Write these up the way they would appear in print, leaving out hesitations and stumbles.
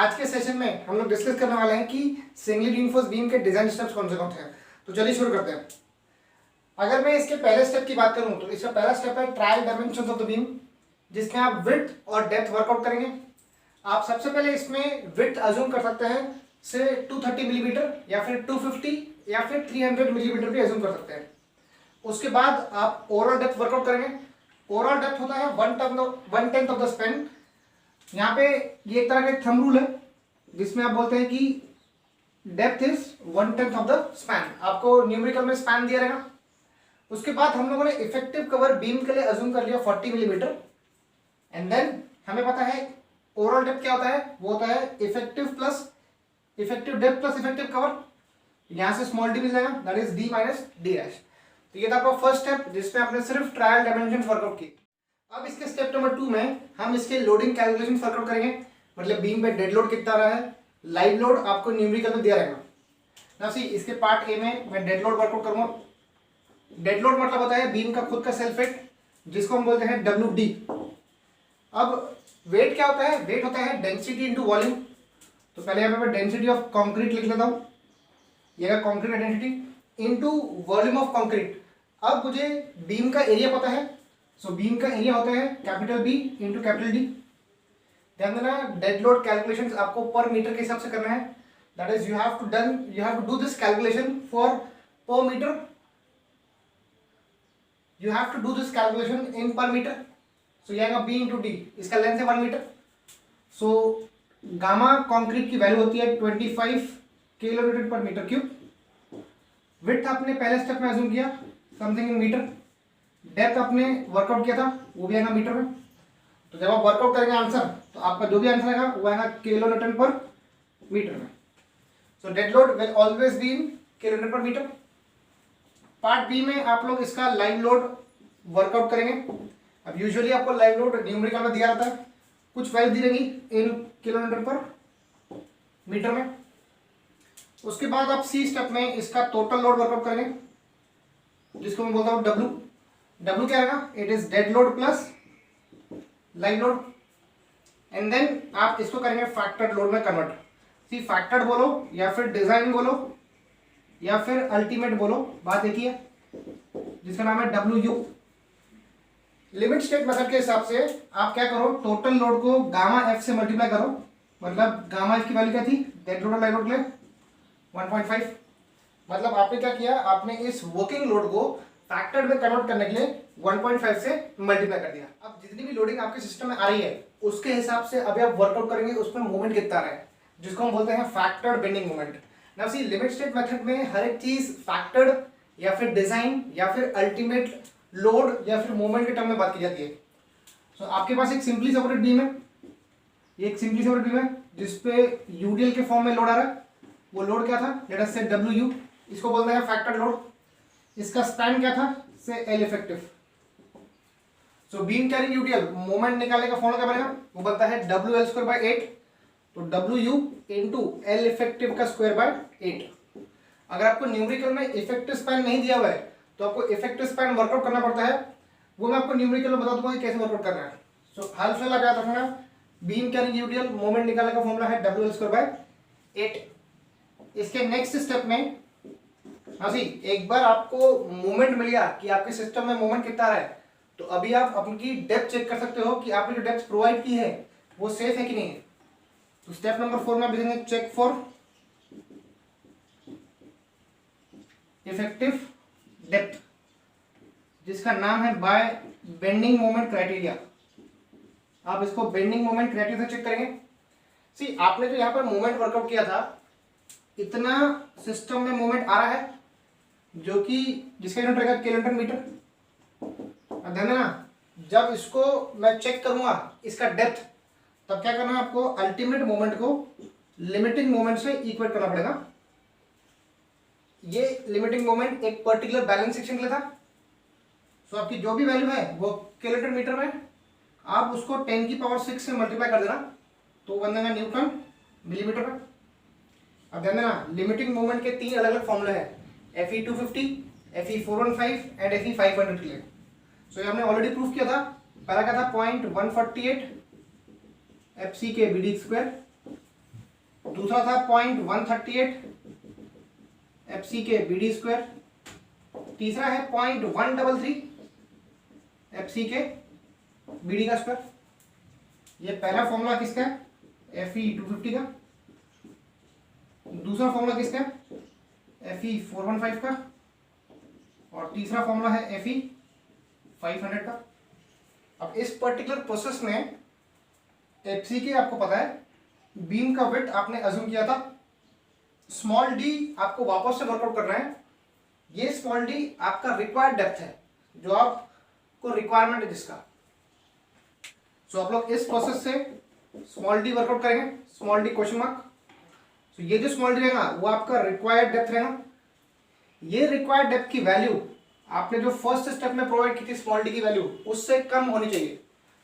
आज के सेशन में हम लोग डिस्कस करने वाले हैं कि सिंगली रीइंफोर्स्ड बीम के डिजाइन स्टेप्स कौन से हैं। तो चलिए शुरू करते हैं। अगर मैं इसके पहले स्टेप की बात करूं तो इसका पहला स्टेप है trial dimensions of the beam, जिसमें आप विड्थ और डेप्थ वर्कआउट करेंगे। आप सबसे पहले इसमें विड्थ अज्यूम कर सकते हैं से 230 मिलीमीटर या फिर 250 या फिर 300 मिलीमीटर भी अज्यूम कर सकते हैं। उसके बाद आप ओवरऑल डेप्थ वर्कआउट करेंगे। ओवरऑल डेप्थ होता है 1/10 ऑफ द स्पैन। यहाँ पे ये एक तरह का थंब रूल है जिसमें आप बोलते हैं कि depth is 1/10 of the span. आपको न्यूमेरिकल में स्पैन दिया रहेगा। उसके बाद हम लोगों ने इफेक्टिव कवर बीम के लिए अज्यूम कर लिया 40 मिलीमीटर। एंड देन हमें पता है ओवरऑल डेप्थ क्या होता है, वो होता है effective depth plus effective cover. यहाँ से स्मॉल डी मिल जाएगा, that is D minus D dash. तो ये था आपका फर्स्ट स्टेप जिसमें आपने सिर्फ ट्रायल डायमेंशन वर्कआउट की। अब इसके स्टेप नंबर 2 में हम इसके लोडिंग कैलकुलेशन वर्कआउट करेंगे, मतलब बीम पे डेड लोड कितना रहा है, लाइव लोड आपको न्यूमेरिकल में दिया रहेगा ना। सी इसके पार्ट ए में मैं डेड लोड वर्कआउट करूंगा। डेड लोड मतलब होता है बीम का खुद का सेल्फ वेट, जिसको हम बोलते हैं WD। अब वेट क्या होता है, वेट होता है डेंसिटी इंटू वॉल्यूम। तो पहले यहाँ पे मैं डेंसिटी ऑफ कॉन्क्रीट लिख लेता हूँ, ये concrete density into volume of concrete. अब मुझे बीम का एरिया पता है, सो बीम का एरिया होता है capital B into capital D। ध्यान देना, डेड लोड कैलकुलेशंस आपको पर मीटर के हिसाब से करना है। That is you have to do this calculation for per metre. You have to do this calculation in per metre. So ये आएगा B इंटू D, इसका लेंथ है 1 मीटर। सो गामा कॉन्क्रीट की वैल्यू होती है 25 kilo newton per metre cube. Width आपने पहले स्टेप में अज्यूम किया समथिंग इन मीटर। डेप्थ आपने वर्कआउट किया था, वो भी आएगा मीटर में। तो जब आप वर्कआउट करेंगे आंसर, तो आपका जो भी आंसर आएगा वो आएगा किलो न्यूटन पर मीटर में। So dead load will always be in kilo newton per metre. Part B में आप लोग इसका लाइव लोड वर्कआउट करेंगे। अब यूजुअली आपको लाइव लोड न्यूमेरिकल में दिया जाता है, कुछ वैल्यू दी रहेगी इन किलो न्यूटन पर मीटर में। उसके बाद आप सी स्टेप में इसका टोटल लोड वर्कआउट करेंगे, जिसको मैं बोलता हूँ W क्या आएगा, it is dead load plus live load. And then आप इसको करेंगे फैक्टर्ड लोड में कन्वर्ट। सी फैक्टर्ड बोलो या फिर डिजाइन बोलो या फिर अल्टीमेट बोलो, बात एक ही है, जिसका नाम है WU। लिमिट स्टेट मेथड के हिसाब से आप क्या करो, टोटल लोड को गामा F से मल्टीप्लाई करो। मतलब गामा F की वैल्यू क्या थी डेड लोड और लाइव लोड के लिए 1.5। मतलब आपने क्या किया, आपने इस वर्किंग लोड को फैक्टर्ड में कन्वर्ट करने के लिए 1.5 से मल्टीप्लाई कर दिया। अब जितनी भी लोडिंग आपके सिस्टम में आ रही है उसके हिसाब से अभी आप वर्कआउट करेंगे उसमें मूवमेंट कितना आ रहा है, जिसको हम बोलते हैं factored bending movement. Now see limit state method में हर एक चीज फैक्टर्ड या फिर डिजाइन या फिर अल्टीमेट लोड या फिर मूवमेंट के टर्म में बात की जाती है। सो आपके पास एक सिंपली सपोर्टेड बीम है, ये एक सिंपली सपोर्टेड बीम है जिसपे यूडीएल के फॉर्म में लोड आ रहा है। वो लोड क्या था, लेट अस से WU, इसको बोलते हैं फैक्टर्ड लोड। इसका स्पैन क्या था, से L इफेक्टिव। सो बीम कैरिंग यूटीएल मोमेंट निकालने का फॉर्मूला क्या बनेगा, वो बनता है WL²/8। तो WU इंटू L इफेक्टिव का स्क्वायर/8। अगर आपको न्यूमेरिकल में इफेक्टिव स्पैन नहीं दिया हुआ है तो आपको इफेक्टिव स्पैन वर्कआउट करना पड़ता है, वो मैं आपको न्यूमेरिकल में बता दूंगा कि कैसे वर्कआउट करना है। सो हाल फिलहाल आप याद रखना, बीम कैरिंग यूटीएल मोमेंट निकालने का फॉर्मूला है WL²/8। इसके नेक्स्ट स्टेप में हाँ जी, एक बार आपको मूवमेंट मिल गया कि आपके सिस्टम में मूवमेंट कितना है, तो अभी आप अपनी डेप्थ चेक कर सकते हो कि आपने जो डेप्थ प्रोवाइड की है वो सेफ है कि नहीं है। तो स्टेप नंबर 4 में आप लिखेंगे चेक फॉर इफेक्टिव डेप्थ, जिसका नाम है बाय बेंडिंग मोमेंट क्राइटेरिया। आप इसको बेंडिंग मोमेंट क्राइटेरिया से चेक करेंगे। सी आपने जो यहाँ पर मूवमेंट वर्कआउट किया था, इतना सिस्टम में मूवमेंट आ रहा है जो कि जिसका यूनिट रहेगा किलोमीटर मीटर। ध्यान देना, जब इसको मैं चेक करूंगा इसका डेप्थ, तब क्या करना है आपको, अल्टीमेट मोमेंट को लिमिटिंग मोमेंट से इक्वेट करना पड़ेगा। ये लिमिटिंग मोमेंट एक पर्टिकुलर बैलेंस सेक्शन के लिए था। सो आपकी जो भी वैल्यू है वो किलोमीटर मीटर में, आप उसको 10⁶ से मल्टीप्लाई कर देना तो बन जाएगा न्यूटन मिलीमीटर में। अब ध्यान देना, लिमिटिंग मोमेंट के 3 अलग अलग फॉर्मूले हैं, Fe250, Fe415 एंड Fe500 के लिए। सो ये हमने ऑलरेडी प्रूफ किया था। पहला क्या था, 0.148 FC के BD²। दूसरा था 0.138 FC के BD स्क्वायर, तीसरा है 0.133 FC के BD का स्क्वायर। ये पहला फॉर्मूला किसका है? Fe 250 का। दूसरा फॉर्मूला किसका है? Fe 415 का। और तीसरा फॉर्मूला है Fe 500 का। अब इस पर्टिकुलर प्रोसेस में FC के आपको पता है बीम का विड्थ आपने अज्यूम किया था, स्मॉल d आपको वापस से वर्कआउट करना है। ये स्मॉल d आपका रिक्वायर्ड डेप्थ है, जो आपको रिक्वायरमेंट है जिसका। सो आप लोग इस प्रोसेस से स्मॉल d वर्कआउट करेंगे, स्मॉल d क्वेश्चन मार्क। सो ये जो स्मॉल d रहेगा वो आपका रिक्वायर्ड डेप्थ रहेगा। ये रिक्वायर्ड डेप्थ की वैल्यू आपने जो फर्स्ट स्टेप में प्रोवाइड की थी स्मॉल d की वैल्यू, उससे कम होनी चाहिए।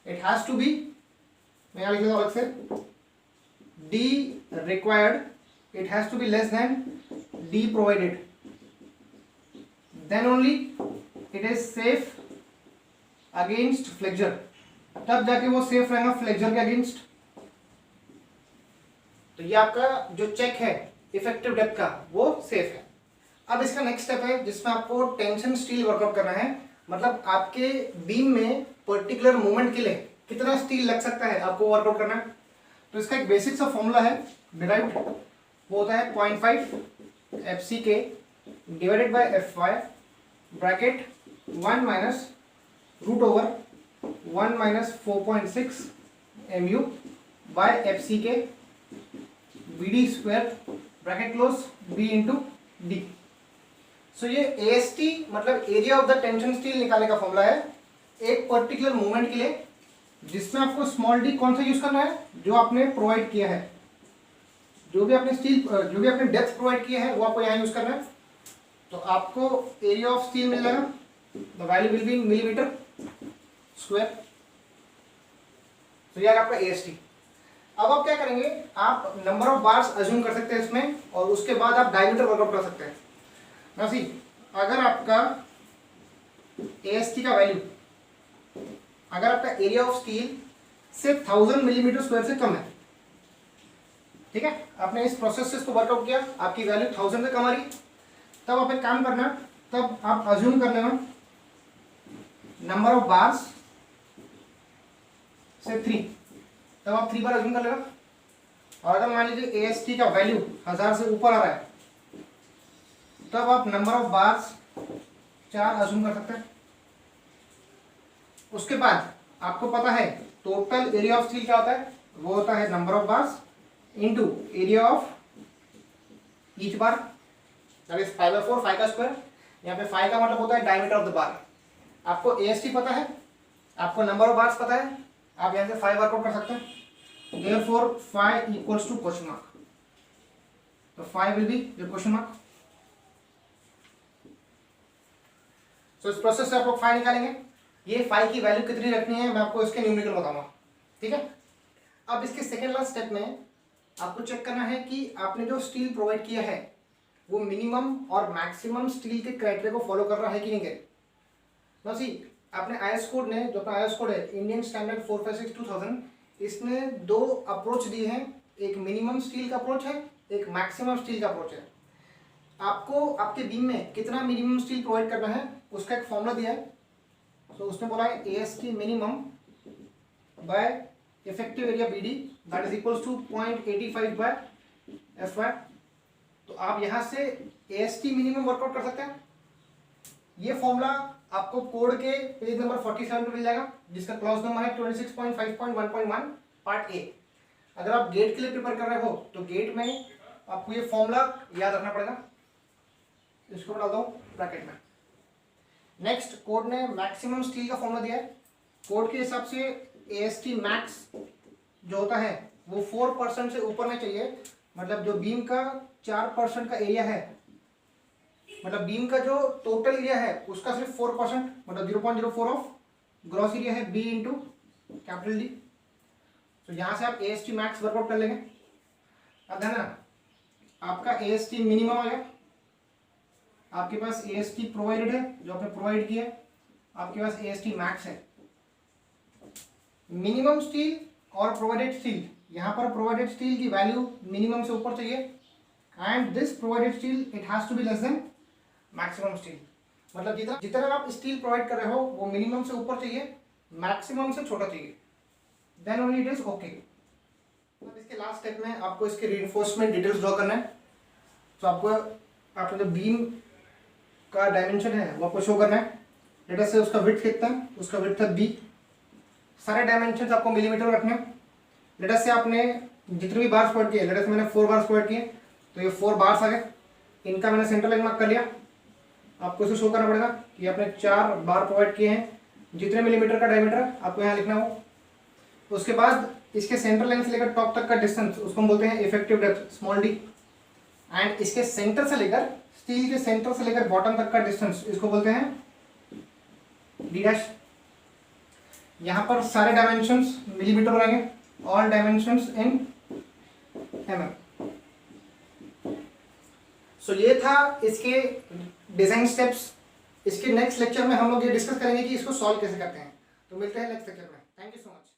इट हैज टू बी, मैं यहां लिख देता हूं अलग से, d required, it has to be less than d provided, then only it is safe against flexure। तब जाके वो सेफ रहेगा फ्लेक्चर के अगेंस्ट। तो ये आपका जो चेक है इफेक्टिव डेप्थ का वो सेफ है। अब इसका नेक्स्ट स्टेप है जिसमें आपको टेंशन स्टील वर्कआउट करना है, मतलब आपके बीम में पर्टिकुलर मूवमेंट के लिए कितना स्टील लग सकता है आपको वर्कआउट करना है। तो इसका एक बेसिक सा फॉर्मूला है डिराइव्ड, वो होता है 0.5 FC के divided by Fy bracket 1 minus root over 1 minus 4.6 MU by FC के BD square bracket close B into D। So ये AST मतलब area of the tension steel निकालने का फॉर्मूला है एक पर्टिकुलर मूवमेंट के लिए, जिसमें आपको स्मॉल d कौन सा यूज करना है, जो आपने प्रोवाइड किया है, जो भी आपने डेप्थ प्रोवाइड किया है वो आपको यहाँ यूज करना है। तो आपको एरिया ऑफ स्टील मिल जाएगा, the value will be in millimetre square. तो ये आपका AST। अब आप क्या करेंगे, आप नंबर ऑफ बार्स अज्यूम कर सकते हैं इसमें, और उसके बाद आप डायमीटर वर्कआउट कर सकते हैं। ना सी, अगर आपका AST का वैल्यू, अगर आपका एरिया ऑफ स्टील से 1000 मिलीमीटर स्क्वायर से कम है, ठीक है, आपने इस प्रोसेस से इसको वर्कआउट किया, आपकी वैल्यू 1000 से कम आ रही, तब आप एक काम करना, तब आप अज्यूम कर लेना नंबर ऑफ बार्स से 3, तब आप 3 बार अज्यूम कर लेना। और अगर मान लीजिए AST का वैल्यू 1000 से ऊपर आ रहा है, तब आप नंबर ऑफ बार्स 4 अज्यूम कर सकते हैं। उसके बाद आपको पता है टोटल एरिया ऑफ स्टील क्या होता है, वो होता है number of bars into area of each bar, that is 5/4 5 का स्क्वायर। यहाँ पे 5 का मतलब होता है डायमीटर ऑफ द बार। आपको AST पता है, आपको नंबर ऑफ बार्स पता है, आप यहाँ से 5 वर्कआउट कर सकते हैं। Therefore 5 equals to question mark, तो 5 will be your question mark. So इस प्रोसेस से आप लोग 5 निकालेंगे। ये 5 की वैल्यू कितनी रखनी है मैं आपको इसके न्यूमेरिकल बताऊंगा, ठीक है। अब इसके सेकेंड लास्ट स्टेप में आपको चेक करना है कि आपने जो स्टील प्रोवाइड किया है वो मिनिमम और मैक्सिमम स्टील के क्राइटेरिया को फॉलो कर रहा है कि नहीं करे। ना सी, आपने IS कोड ने, जो अपना IS कोड है इंडियन स्टैंडर्ड 456/2000, इसने 2 अप्रोच दिए हैं, एक मिनिमम स्टील का अप्रोच है, एक मैक्सिमम स्टील का अप्रोच है। आपको आपके बीम में कितना मिनिमम स्टील प्रोवाइड करना है उसका एक फॉर्मूला दिया है। तो उसने बोला है AST minimum by effective area BD that is equals to 0.85 by Fy। तो आप यहां से AST मिनिमम वर्कआउट कर सकते हैं। ये फॉर्मूला आपको कोड के पेज नंबर 47 पे मिल जाएगा, जिसका क्लॉज नंबर है 26.5.1.1 पार्ट A। अगर आप गेट के लिए प्रिपेयर कर रहे हो तो गेट में आपको ये फॉर्मूला याद रखना पड़ेगा। इसको डाल दो ब्रैकेट में। नेक्स्ट, कोड ने मैक्सिमम स्टील का फॉर्मूला दिया है। कोड के हिसाब से AST मैक्स जो होता है वो 4% से ऊपर में चाहिए, मतलब जो बीम का 4% का एरिया है, मतलब बीम का जो टोटल एरिया है उसका सिर्फ 4%, मतलब 0.04 ऑफ ग्रॉस एरिया है B इंटू कैपिटल D। तो यहाँ से आप AST मैक्स वर्कआउट कर लेंगे। अब है ना, आपका AST मिनिमम आ गया, आपके पास AST प्रोवाइडेड है जो आपने प्रोवाइड किया, आपके पास AST मैक्स है। मिनिमम स्टील और प्रोवाइडेड स्टील यहाँ पर प्रोवाइडेड स्टील की वैल्यू मिनिमम से ऊपर चाहिए and this provided steel it has to be less than maximum steel. मतलब जितना जितना आप स्टील प्रोवाइड कर रहे हो वो मिनिमम से ऊपर चाहिए, मैक्सिमम से छोटा चाहिए, then only it is okay. अब इसके लास्ट स्टेप में आपको इसके रीइंफोर्समेंट डिटेल्स ड्रॉ करना है। तो आपको आपका जो बीम का डायमेंशन है वो आपको शो करना है। लेटर से उसका विड्थ कितना है, उसका विड्थ है बी। सारे डायमेंशन आपको मिलीमीटर रखने हैं। लेटर से आपने जितने भी बार्स प्रोवाइड किए, लेटर से मैंने 4 बार्स प्रोवाइड किए, तो ये 4 बार्स आ गए। इनका मैंने सेंटर लाइन मार्क कर लिया। आपको इसे शो करना पड़ेगा कि आपने 4 बार प्रोवाइड किए हैं, जितने मिलीमीटर का डायमीटर आपको यहाँ लिखना हो। उसके बाद इसके सेंटर लाइन से लेकर टॉप तक का डिस्टेंस उसको हम बोलते हैं effective depth small D. And इसके सेंटर से लेकर स्टील के सेंटर से लेकर बॉटम तक का डिस्टेंस इसको बोलते हैं डी डैश। यहाँ पर सारे डायमेंशंस मिलीमीटर रहेंगे, ऑल डायमेंशंस इन mm। सो ये था इसके डिजाइन स्टेप्स। इसके नेक्स्ट लेक्चर में हम लोग ये डिस्कस करेंगे कि इसको सॉल्व कैसे करते हैं। तो मिलते हैं नेक्स्ट लेक्चर में। Thank you so much.